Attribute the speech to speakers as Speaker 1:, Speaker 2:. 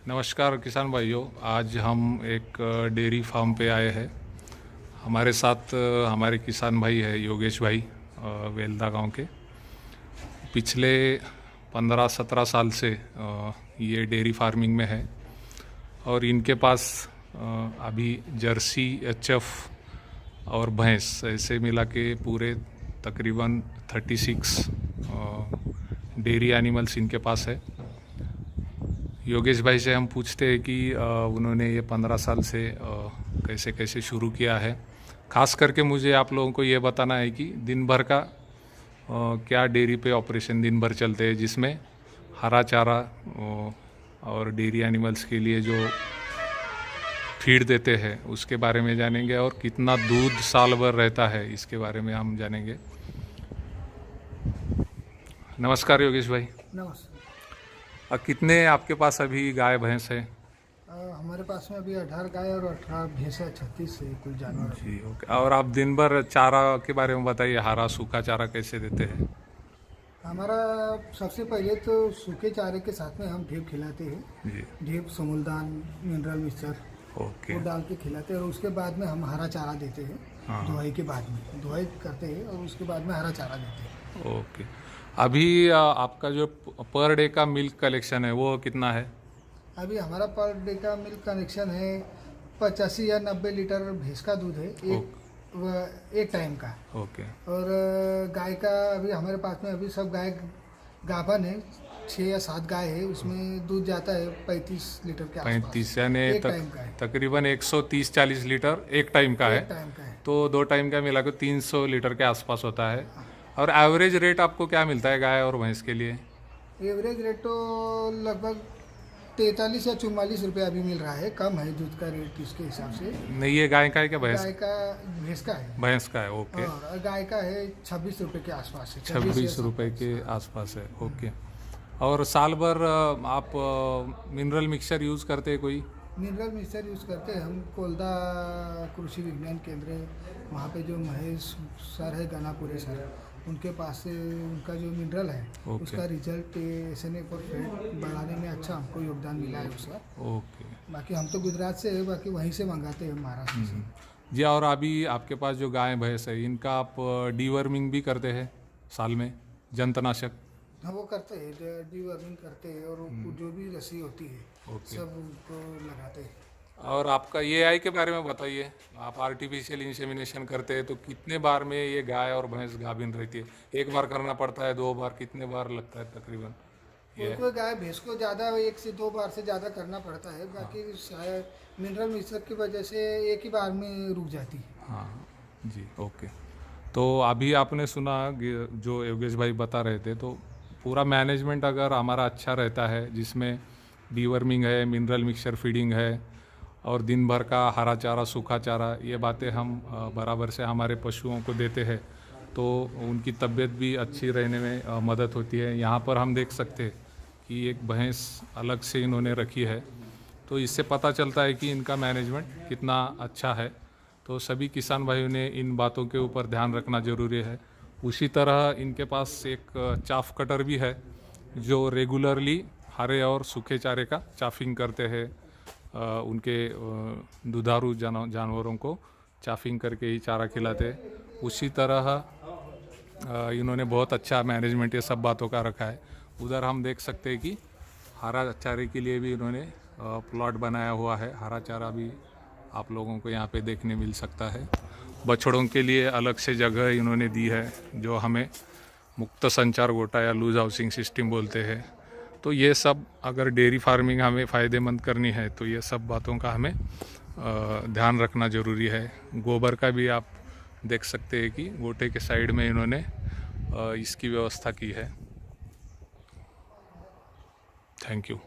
Speaker 1: नमस्कार किसान भाइयों। आज हम एक डेयरी फार्म पे आए हैं। हमारे साथ हमारे किसान भाई है योगेश भाई, वेल्दा गांव के। पिछले 15-17 साल से ये डेयरी फार्मिंग में है और इनके पास अभी जर्सी, एचएफ और भैंस ऐसे मिला के पूरे तकरीबन 36 डेयरी एनिमल्स इनके पास है। योगेश भाई से हम पूछते हैं कि उन्होंने ये 15 साल से कैसे कैसे शुरू किया है। ख़ास करके मुझे आप लोगों को ये बताना है कि दिन भर का क्या डेयरी पे ऑपरेशन दिन भर चलते हैं, जिसमें हरा चारा और डेयरी एनिमल्स के लिए जो फीड देते हैं उसके बारे में जानेंगे, और कितना दूध साल भर रहता है इसके बारे में हम जानेंगे। नमस्कार योगेश भाई।
Speaker 2: नमस्ते।
Speaker 1: कितने आपके पास अभी गाय भैंस है?
Speaker 2: हमारे पास में अभी 18 गाय और 18 भैंस है, 36 से कुल जानवर है।
Speaker 1: जी ओके। और आप दिन भर चारा के बारे में बताइए, हरा सूखा चारा कैसे देते हैं?
Speaker 2: हमारा सबसे पहले तो सूखे चारे के साथ में हम ढेप खिलाते हैं।
Speaker 1: जी
Speaker 2: ढेप, समूलदान, मिनरल मिक्सचर
Speaker 1: ओके।
Speaker 2: वो डाल के खिलाते हैं और उसके बाद में हम हरा चारा देते हैं।
Speaker 1: हाँ।
Speaker 2: धुआई के बाद में धुआई करते हैं और उसके बाद में हरा चारा देते हैं।
Speaker 1: ओके। अभी आपका जो पर डे का मिल्क कलेक्शन है वो कितना है?
Speaker 2: अभी हमारा पर डे का मिल्क कनेक्शन है 85 या 90 लीटर भैंस का दूध है एक टाइम का।
Speaker 1: ओके।
Speaker 2: और गाय का अभी हमारे पास में अभी सब गाय गाभन है, 6 या 7 गाय है, उसमें दूध जाता है 35 लीटर के आसपास।
Speaker 1: 35 यानी
Speaker 2: एक टाइम का है।
Speaker 1: तकरीबन 130-40 लीटर एक टाइम का है।
Speaker 2: एक टाइम का है।
Speaker 1: तो 2 टाइम का मिला के 300 लीटर के आसपास होता है। और एवरेज रेट आपको क्या मिलता है गाय और भैंस के लिए?
Speaker 2: एवरेज रेट तो लगभग 43 या 44 रुपये अभी मिल रहा है। कम है दूध का रेट इसके हिसाब से।
Speaker 1: नहीं, ये गाय का है क्या भैंस?
Speaker 2: गाय का, भैंस का है।
Speaker 1: भैंस का है, ओके।
Speaker 2: और गाय का है 26 रुपये के आसपास है।
Speaker 1: 26 रुपए के आसपास है, ओके। और साल भर आप मिनरल मिक्सचर यूज़ करते हैं कोई?
Speaker 2: मिनरल मिक्सचर यूज़ करते हैं हम। कोलदा कृषि विज्ञान केंद्र है, वहाँ पे जो महेश सर है, गनापुरे सर, उनके पास से उनका जो मिनरल है उसका रिजल्ट SNF और फैट बढ़ाने में अच्छा हमको योगदान मिला है उसका।
Speaker 1: ओके।
Speaker 2: बाकी हम तो गुजरात से है, बाकी वहीं से मंगाते हैं, महाराष्ट्र से।
Speaker 1: जी। और अभी आपके पास जो गाय भैंस है इनका आप डीवर्मिंग भी करते हैं साल में, जंतुनाशक?
Speaker 2: हाँ, वो करते हैं, डीवर्मिंग करते हैं और जो भी रस्सी होती है सब उनको लगाते हैं।
Speaker 1: और आपका AI के बारे में बताइए। आप आर्टिफिशियल इंसेमिनेशन करते हैं तो कितने बार में ये गाय और भैंस गाभिन रहती है? एक बार करना पड़ता है, 2 बार, कितने बार लगता है तकरीबन?
Speaker 2: कोई गाय भैंस को ज़्यादा 1 से 2 बार से ज़्यादा करना पड़ता है, बाकी शायद मिनरल मिक्सचर की वजह से एक ही बार में रुक जाती है।
Speaker 1: हाँ जी, ओके। तो अभी आपने सुना जो योगेश भाई बता रहे थे, तो पूरा मैनेजमेंट अगर हमारा अच्छा रहता है, जिसमें डीवर्मिंग है, मिनरल मिक्सचर फीडिंग है और दिन भर का हरा चारा, सूखा चारा, ये बातें हम बराबर से हमारे पशुओं को देते हैं, तो उनकी तबीयत भी अच्छी रहने में मदद होती है। यहाँ पर हम देख सकते हैं कि एक भैंस अलग से इन्होंने रखी है, तो इससे पता चलता है कि इनका मैनेजमेंट कितना अच्छा है। तो सभी किसान भाइयों ने इन बातों के ऊपर ध्यान रखना ज़रूरी है। उसी तरह इनके पास एक चाफ कटर भी है जो रेगुलरली हरे और सूखे चारे का चाफिंग करते हैं। उनके दुधारू जानवरों को चाफिंग करके ही चारा खिलाते हैं। उसी तरह इन्होंने बहुत अच्छा मैनेजमेंट ये सब बातों का रखा है। उधर हम देख सकते हैं कि हरा चारे के लिए भी इन्होंने प्लॉट बनाया हुआ है। हरा चारा भी आप लोगों को यहाँ पे देखने मिल सकता है। बछड़ों के लिए अलग से जगह इन्होंने दी है, जो हमें मुक्त संचार गोटा या लूज हाउसिंग सिस्टम बोलते हैं। तो ये सब अगर डेयरी फार्मिंग हमें फ़ायदेमंद करनी है तो ये सब बातों का हमें ध्यान रखना ज़रूरी है। गोबर का भी आप देख सकते हैं कि गोटे के साइड में इन्होंने इसकी व्यवस्था की है। Thank you.